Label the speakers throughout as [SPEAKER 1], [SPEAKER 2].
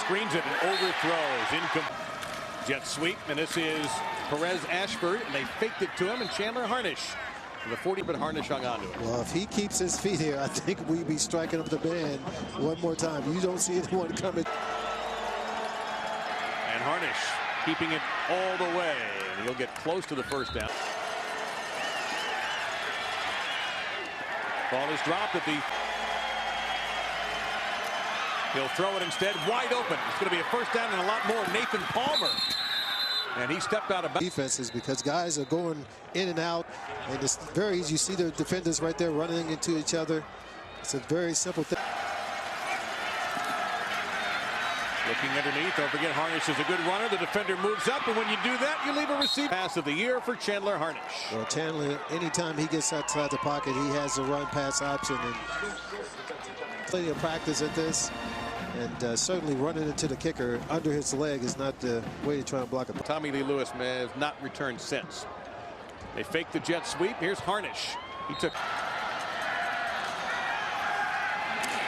[SPEAKER 1] Screens it and overthrows. Incomplete. Jet sweep, and this is Perez Ashford, and they faked it to him, and Chandler Harnish. The 40, but Harnish hung on to it.
[SPEAKER 2] Well, if he keeps his feet here, I think we'd be striking up the band one more time. You don't see anyone coming.
[SPEAKER 1] And Harnish keeping it all the way. And he'll get close to the first down. Ball is dropped at the... He'll throw it instead, wide open. It's going to be a first down and a lot more. Nathan Palmer. And he stepped out of
[SPEAKER 2] defenses because guys are going in and out, and it's very easy. You see the defenders right there running into each other. It's a very simple thing.
[SPEAKER 1] Looking underneath, don't forget Harnish is a good runner. The defender moves up, and when you do that, you leave a receiver. Pass of the year for Chandler Harnish.
[SPEAKER 2] Well, Chandler, anytime he gets outside the pocket, he has a run pass option, and plenty of practice at this. And certainly running into the kicker under his leg is not the way to try and block it.
[SPEAKER 1] Tommy Lee Lewis has not returned since. They fake the jet sweep. Here's Harnish. He took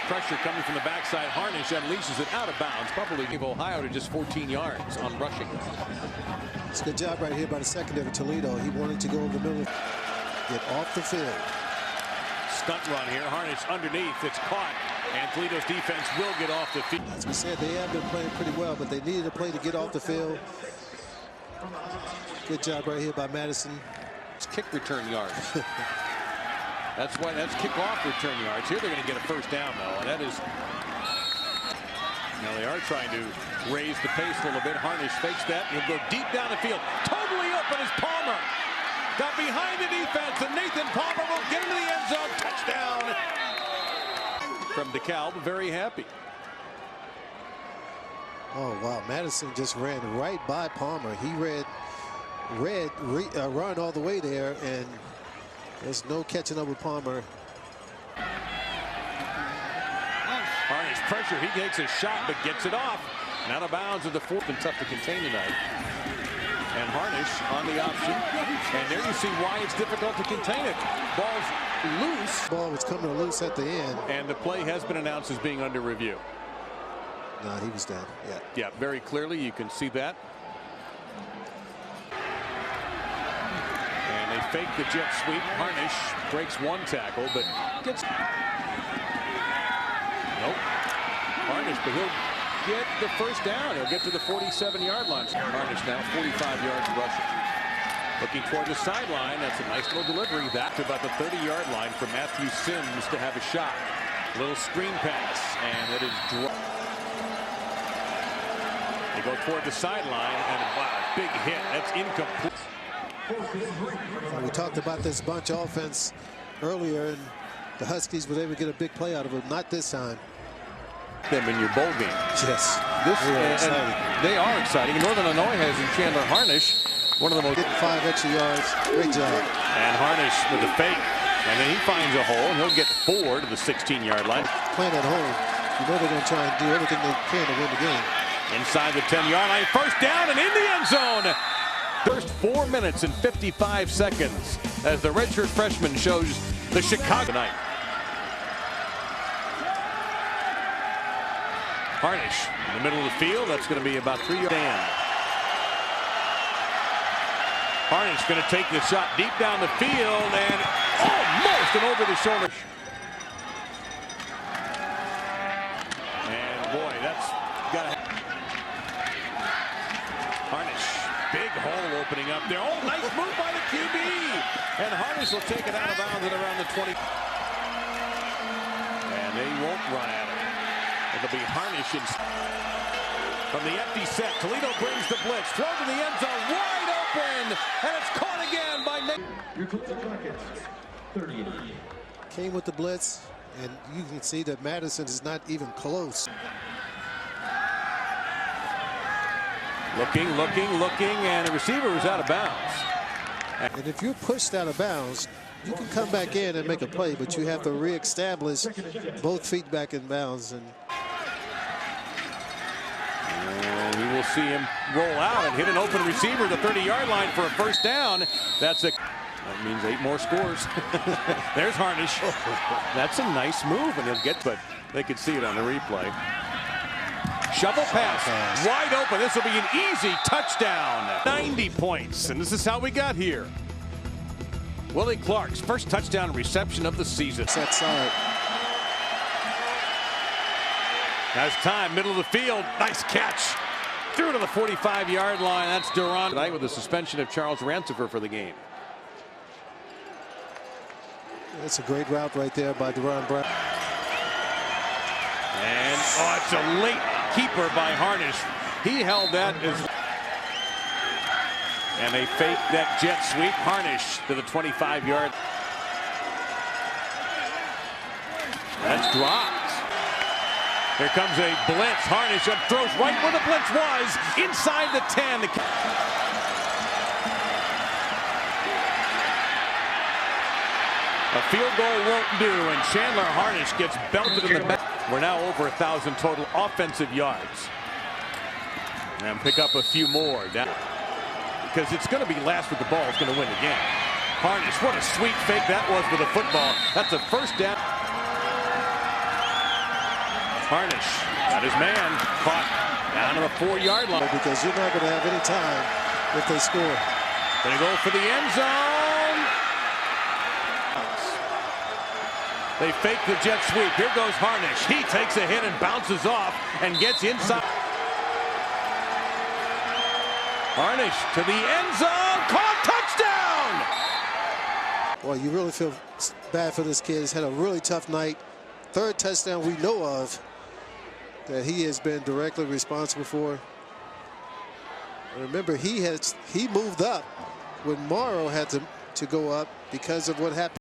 [SPEAKER 1] pressure coming from the backside. Harnish unleashes it out of bounds. Probably give Ohio to just 14 yards on rushing.
[SPEAKER 2] It's a good job right here by the secondary of Toledo. He wanted to go over the middle, get off the field.
[SPEAKER 1] Stunt run here. Harnish underneath. It's caught. And Toledo's defense will get off the field.
[SPEAKER 2] As we said, they have been playing pretty well, but they needed a play to get off the field. Good job right here by Madison.
[SPEAKER 1] It's kick return yards. That's kickoff return yards. Here they're going to get a first down, though. And that is... Now they are trying to raise the pace a little bit. Harnish fakes that. He'll go deep down the field. Totally open is Palmer. Got behind the defense, and Nathan Palmer will get into the end zone. Touchdown! From DeKalb, very happy.
[SPEAKER 2] Oh, wow. Madison just ran right by Palmer. He run all the way there, and there's no catching up with Palmer.
[SPEAKER 1] Harnish pressure. He takes a shot, but gets it off. And out of bounds at the fourth, and tough to contain tonight. And Harnish on the option. And there you see why it's difficult to contain it. Ball's loose.
[SPEAKER 2] Ball was coming loose at the end.
[SPEAKER 1] And the play has been announced as being under review.
[SPEAKER 2] No, he was down. Yeah.
[SPEAKER 1] Yeah, very clearly you can see that. And they fake the jet sweep. Harnish breaks one tackle, but gets... Nope. Harnish, but he'll get the first down. He'll get to the 47-yard line. Harnish now 45 yards rushing. Looking toward the sideline. That's a nice little delivery. That's about the 30-yard line for Matthew Sims to have a shot. Little screen pass, and it is dropped. They go toward the sideline, and wow, big hit. That's incomplete.
[SPEAKER 2] We talked about this bunch offense earlier, and the Huskies were able to get a big play out of it. Not this time.
[SPEAKER 1] Them in your bowl game.
[SPEAKER 2] Yes.
[SPEAKER 1] They are exciting. Northern Illinois has in Chandler Harnish, one of the most...
[SPEAKER 2] Getting 5 extra yards. Great job.
[SPEAKER 1] And Harnish with the fake. And then he finds a hole, and he'll get 4 to the 16-yard line.
[SPEAKER 2] Playing at home, you know they're going to try and do everything they can to win the game.
[SPEAKER 1] Inside the 10-yard line, first down and in the end zone. First 4 minutes and 55 seconds as the redshirt freshman shows the Chicago night. Harnish in the middle of the field. That's going to be about 3 yards. Harnish going to take the shot deep down the field and almost an over the shoulder. And boy, that's got to happen. Harnish, big hole opening up there. Oh, nice move by the QB. And Harnish will take it out of bounds at around the 20. And they won't run at it. It'll be Harnish from the empty set. Toledo brings the blitz. Throw to the end zone. Wide open. And it's caught again by Nick.
[SPEAKER 3] Your closing pocket, 38.
[SPEAKER 2] Came with the blitz, and you can see that Madison is not even close.
[SPEAKER 1] Looking, and the receiver is out of bounds.
[SPEAKER 2] And if you're pushed out of bounds, you can come back in and make a play, but you have to reestablish both feet back in bounds. And
[SPEAKER 1] we will see him roll out and hit an open receiver, the 30-yard line for a first down. That means 8 more scores. There's Harnish. That's a nice move, and he'll get, but they could see it on the replay. Shovel pass. Wide open. This will be an easy touchdown. 90 points. And this is how we got here. Willie Clark's first touchdown reception of the season.
[SPEAKER 2] Set side.
[SPEAKER 1] Has time, middle of the field. Nice catch. Threw to the 45-yard line. That's Duran tonight with the suspension of Charles Rancifer for the game.
[SPEAKER 2] That's a great route right there by Duran Brown.
[SPEAKER 1] And it's a late keeper by Harnish. He held that as. And they fake that jet sweep. Harnish to the 25-yard. That's dropped. Here comes a blitz. Harnish throws right where the blitz was, inside the 10. A field goal won't do, and Chandler Harnish gets belted in the back. We're now over 1,000 total offensive yards. And pick up a few more. Because it's going to be last with the ball. It's going to win the game. Harnish, what a sweet fake that was with a football. That's a first down. Harnish got his man caught down to the 4-yard line.
[SPEAKER 2] Because you're not going to have any time if they score.
[SPEAKER 1] Going to go for the end zone. They fake the jet sweep. Here goes Harnish. He takes a hit and bounces off and gets inside. Harnish to the end zone. Caught, touchdown!
[SPEAKER 2] Well, you really feel bad for this kid. He's had a really tough night. Third touchdown we know of that he has been directly responsible for. Remember, he moved up when Morrow had to go up because of what happened.